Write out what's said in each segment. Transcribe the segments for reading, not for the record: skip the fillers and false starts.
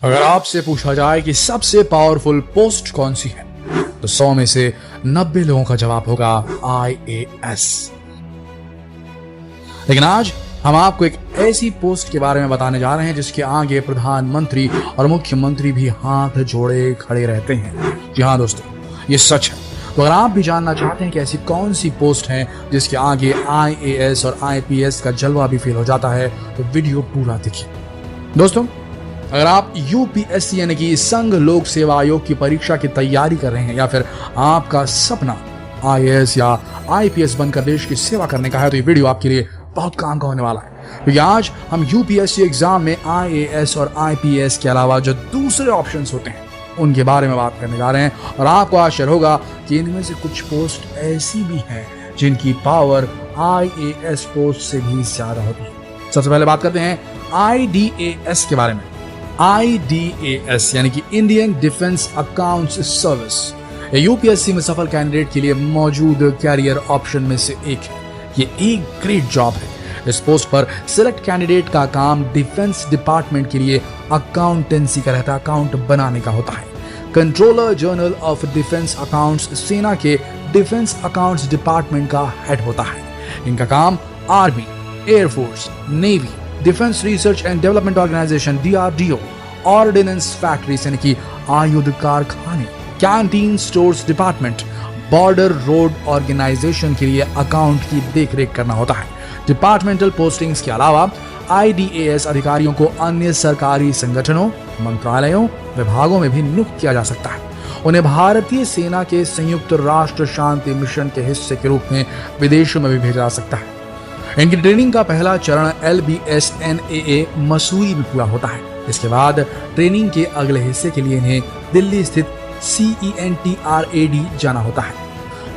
अगर आपसे पूछा जाए कि सबसे पावरफुल पोस्ट कौन सी है, तो 100 में से 90 लोगों का जवाब होगा IAS। लेकिन आज हम आपको एक ऐसी पोस्ट के बारे में बताने जा रहे हैं जिसके आगे प्रधानमंत्री और मुख्यमंत्री भी हाथ जोड़े खड़े रहते हैं। जी हाँ दोस्तों, ये सच है। तो अगर आप भी जानना चाहते हैं कि ऐसी कौन सी पोस्ट है जिसके आगे IAS और IPS का जलवा भी फेल हो जाता है, तो वीडियो पूरा देखिए। दोस्तों, अगर आप UPSC यानी कि संघ लोक सेवा आयोग की परीक्षा की तैयारी कर रहे हैं या फिर आपका सपना IAS या IPS बनकर देश की सेवा करने का है, तो ये वीडियो आपके लिए बहुत काम का होने वाला है। क्योंकि आज हम UPSC एग्जाम में IAS और IPS के अलावा जो दूसरे ऑप्शंस होते हैं उनके बारे में बात करने जा रहे हैं। और आपको आश्चर्य होगा कि इनमें से कुछ पोस्ट ऐसी भी हैं जिनकी पावर IAS पोस्ट से भी ज्यादा होती है। सबसे पहले बात करते हैं IDAS के बारे में। IDAS यानी कि Indian defence accounts service UPSC में सफल कैंडिडेट के लिए मौजूद कैरियर ऑप्शन में से एक है। ये एक ग्रेट जॉब है। इस पोस्ट पर सिलेक्ट कैंडिडेट का काम डिफेंस डिपार्टमेंट के लिए अकाउंटेंसी का रहता है, अकाउंट बनाने का होता है। Controller general of defence accounts सेना के डिफेंस अकाउंट्स डिपार्टमेंट का हेड होता है। इनका काम army, air force, navy, defence research and development organisation DRDO, ordnance factories यानी कि आयुध कारखाने, canteen stores department, border road organisation के लिए अकाउंट की देखरेख करना होता है। डिपार्टमेंटल पोस्टिंग्स के अलावा IDAS अधिकारियों को अन्य सरकारी संगठनों, मंत्रालयों, विभागों में भी नियुक्त किया जा सकता है। उन्हें भारतीय सेना के संयुक्त राष्ट्र शांति मिशन के हिस्से के रूप में विदेशों में भी भेजा जा सकता है। इनकी ट्रेनिंग का पहला चरण LBSNAA मसूरी में पूरा होता है। इसके बाद ट्रेनिंग के अगले हिस्से के लिए इन्हें दिल्ली स्थित CENTRAD जाना होता है।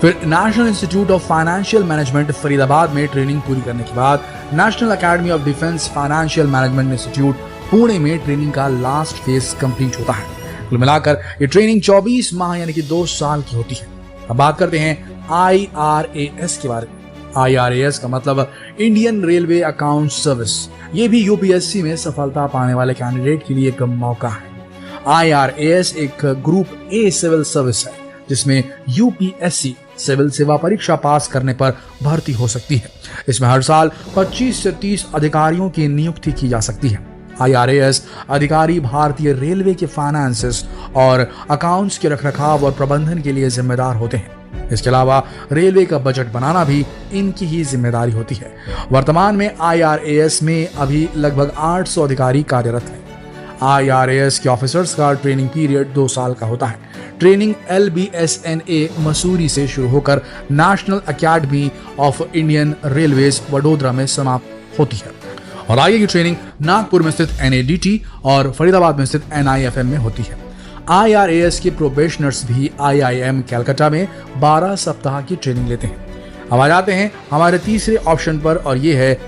फिर national institute of financial management Faridabad में ट्रेनिंग पूरी करने के बाद national academy of defence financial management institute Pune में ट्रेनिंग का लास्ट फेज कंप्लीट होता है। कुल मिलाकर ये ट्रेनिंग 24 माह यानी कि 2 साल की होती है। अब बात करते हैं IRAS के बारे में। IRAS का मतलब इंडियन रेलवे अकाउंट सर्विस। ये भी UPSC में सफलता पाने वाले कैंडिडेट के लिए एक मौका है। IRAS एक ग्रुप A सिविल सर्विस है जिसमें UPSC सिविल सेवा परीक्षा पास करने पर भर्ती हो सकती है। इसमें हर साल 25 से 30 अधिकारियों की नियुक्ति की जा सकती है। IRAS अधिकारी भारतीय रेलवे के फाइनेंसेस और अकाउंट्स के रखरखाव और प्रबंधन के लिए जिम्मेदार होते हैं। इसके अलावा रेलवे का बजट बनाना भी इनकी ही जिम्मेदारी होती है। वर्तमान में IRAS में अभी लगभग 800 अधिकारी कार्यरत हैं। IRAS के ऑफिसर्स का ट्रेनिंग पीरियड 2 साल का होता है। ट्रेनिंग LBSNA मसूरी से शुरू होकर national academy of Indian railways Vadodara में समाप्त होती है। और आगे की ट्रेनिंग नागपुर में स्थित NADT और फरीदाबाद में स्थित NIFM में होती है। IRAS के प्रोबेशनर्स भी IIM कैलकाटा में 12 सप्ताह की ट्रेनिंग लेते हैं। अब आ जाते हैं हमारे तीसरे ऑप्शन पर, और ये है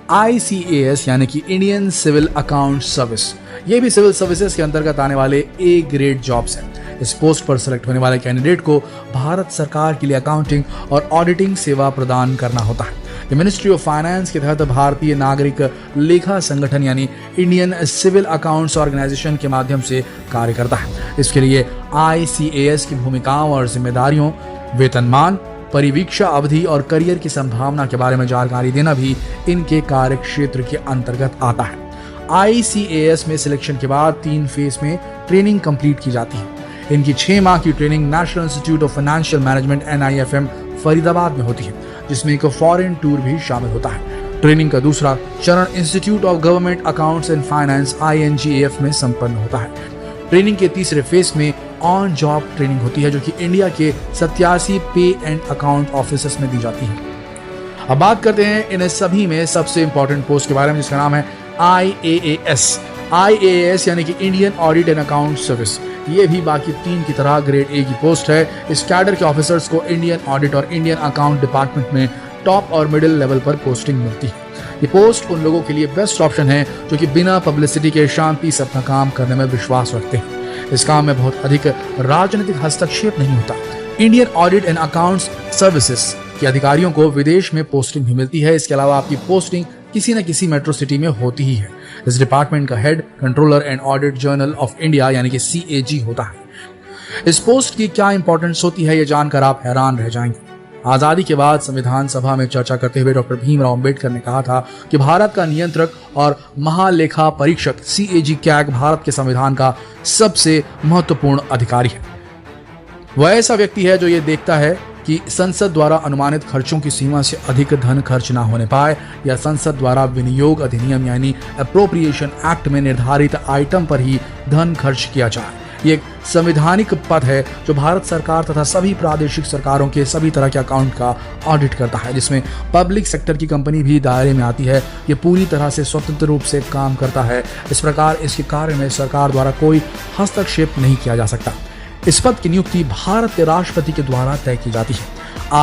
ICAS यानी कि इंडियन सिविल अकाउंट सर्विस। ये भी सिविल सर्विसेज के अंतर्गत आने वाले A ग्रेड जॉब्स हैं। इस पोस्ट पर सिलेक्ट होने वाले कैंडिडेट को भारत सरकार के लिए अकाउंटिंग और ऑडिटिंग सेवा प्रदान करना होता है। ये मिनिस्ट्री ऑफ फाइनेंस के तहत भारतीय नागरिक लेखा संगठन यानी इंडियन सिविल अकाउंट्स ऑर्गेनाइजेशन के माध्यम से कार्य करता है। इसके लिए ICAS की भूमिकाओं और जिम्मेदारियों, वेतनमान, परिवीक्षा अवधि और करियर की संभावना के बारे में जानकारी देना भी इनके कार्य क्षेत्र के अंतर्गत आता है। ICAS में सिलेक्शन के बाद 3 फेज में ट्रेनिंग कंप्लीट की जाती है। इनकी 6 माह की training national institute of financial management NIFM Faridabad में होती है, जिसमें एक फॉरेन टूर भी शामिल होता है। ट्रेनिंग का दूसरा चरण institute of government accounts and finance INGAF में संपन्न होता है। ट्रेनिंग के तीसरे फेज में ऑन जॉब ट्रेनिंग होती है, जो कि इंडिया के 87 पे एंड अकाउंट ऑफिसर्स में दी जाती है। अब बात करते हैं इन सभी में सबसे इंपॉर्टेंट पोस्ट के बारे में, जिसका नाम है IAS यानी कि Indian audit and account service. ये भी बाकी 3 की तरह ग्रेड A की पोस्ट है। इस कैडर के ऑफिसर्स को इंडियन ऑडिट और इंडियन अकाउंट डिपार्टमेंट में टॉप और मिडिल लेवल पर पोस्टिंग मिलती है। ये पोस्ट उन लोगों के लिए बेस्ट ऑप्शन है जो कि बिना पब्लिसिटी के शांति से अपना काम करने में विश्वास रखते हैं। इस काम में बहुत अधिक राजनीतिक हस्तक्षेप नहीं होता। Indian audit and accounts services के अधिकारियों को विदेश में पोस्टिंग भी मिलती है। इसके अलावा आपकी पोस्टिंग किसी न किसी मेट्रो सिटी में होती ही है। इस डिपार्टमेंट का head controller and audit journal of India यानी कि CAG होता है। इस पोस्ट की क्या इंपॉर्टेंस होती है ये जानकर आप हैरान रह जाएंगे। आजादी के बाद संविधान सभा में चर्चा करते हुए डॉक्टर भीमराव अंबेडकर ने कहा था कि भारत का नियंत्रक और महालेखा परीक्षक CAG भारत के संविधान का सबसे महत्वपूर्ण अधिकारी है। वह ऐसा व्यक्ति है जो ये देखता है कि संसद द्वारा अनुमानित खर्चों की सीमा से अधिक धन खर्च ना होने पाए या संसद द्वारा विनियोग अधिनियम यानी अप्रोप्रिएशन एक्ट में निर्धारित आइटम पर ही धन खर्च किया जाए। ये एक संवैधानिक पद है जो भारत सरकार तथा सभी प्रादेशिक सरकारों के सभी तरह के अकाउंट का ऑडिट करता है, जिसमें पब्लिक सेक्टर की कंपनी भी दायरे में आती है। ये पूरी तरह से स्वतंत्र रूप से काम करता है। इस प्रकार इसके कार्य में सरकार द्वारा कोई हस्तक्षेप नहीं किया जा सकता। इस पद की नियुक्ति भारत के राष्ट्रपति के द्वारा तय की जाती है।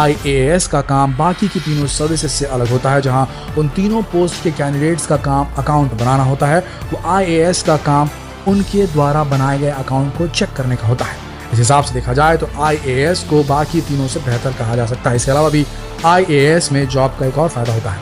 IAS का काम बाकी की तीनों सदस्य से अलग होता है। जहां उन तीनों पोस्ट के कैंडिडेट्स का काम अकाउंट बनाना होता है, वो IAS का काम उनके द्वारा बनाए गए अकाउंट को चेक करने का होता है। इस हिसाब से देखा जाए तो IAS को बाकी तीनों से बेहतर कहा जा सकता है। इसके अलावा भी IAS में जॉब का एक और फायदा होता है।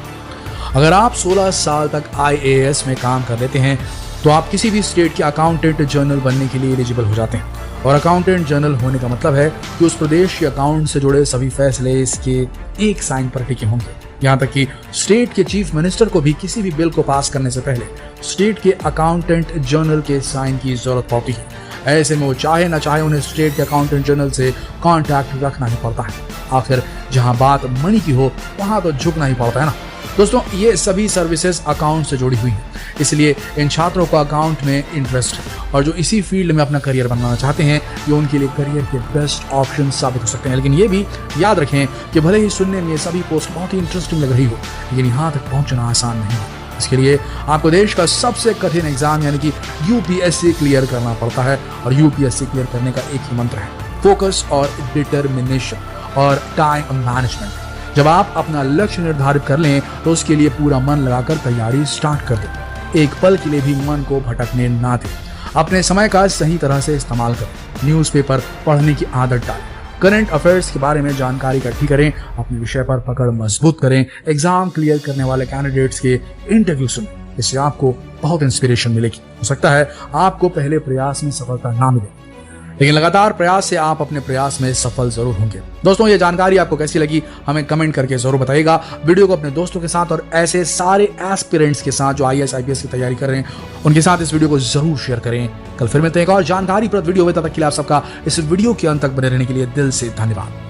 अगर आप 16 साल तक IAS में काम कर लेते हैं तो आप किसी भी स्टेट के अकाउंटेंट जनरल बनने के लिए एलिजिबल हो जाते हैं। और अकाउंटेंट जनरल होने का मतलब है कि उस प्रदेश के अकाउंट से जुड़े सभी फैसले इसके एक साइन पर टिके होंगे। यहाँ तक कि स्टेट के चीफ मिनिस्टर को भी किसी भी बिल को पास करने से पहले स्टेट के अकाउंटेंट जनरल के साइन की जरूरत पड़ती है। ऐसे में वो चाहे ना चाहे उन्हें स्टेट के अकाउंटेंट जनरल से कॉन्टैक्ट रखना ही पड़ता है। आखिर जहां बात मनी की हो वहां तो झुकना ही पड़ता है ना। दोस्तों, ये सभी सर्विसेज अकाउंट से जुड़ी हुई हैं, इसलिए इन छात्रों को अकाउंट में इंटरेस्ट है और जो इसी फील्ड में अपना करियर बनाना चाहते हैं ये उनके लिए करियर के बेस्ट ऑप्शन साबित हो सकते हैं। लेकिन ये भी याद रखें कि भले ही सुनने में ये सभी पोस्ट बहुत ही इंटरेस्टिंग लग रही हो, लेकिन यहाँ तक पहुँचना आसान नहीं है। इसके लिए आपको देश का सबसे कठिन एग्जाम यानी कि UPSC क्लियर करना पड़ता है। और UPSC क्लियर करने का एक ही मंत्र है, फोकस और डिटर्मिनेशन और टाइम मैनेजमेंट। जब आप अपना लक्ष्य निर्धारित कर लें तो उसके लिए पूरा मन लगाकर तैयारी स्टार्ट कर दें। एक पल के लिए भी मन को भटकने ना दें। अपने समय का सही तरह से इस्तेमाल करें। न्यूज़पेपर पढ़ने की आदत डालें। करंट अफेयर्स के बारे में जानकारी इकट्ठी करें। अपने विषय पर पकड़ मजबूत करें। एग्जाम क्लियर करने वाले कैंडिडेट्स के इंटरव्यू सुनें। इससे आपको बहुत इंस्पिरेशन मिलेगी। हो सकता है आपको पहले प्रयास में सफलता ना मिले, लेकिन लगातार प्रयास से आप अपने प्रयास में सफल जरूर होंगे। दोस्तों, ये जानकारी आपको कैसी लगी हमें कमेंट करके जरूर बताइएगा। वीडियो को अपने दोस्तों के साथ और ऐसे सारे एस्पिरेंट्स के साथ जो IAS IPS की तैयारी कर रहे हैं उनके साथ इस वीडियो को जरूर शेयर करें। कल फिर मिलते हैं एक और जानकारीप्रद वीडियो में। तब तक के लिए आप सबका इस वीडियो के अंत तक बने रहने के लिए दिल से धन्यवाद।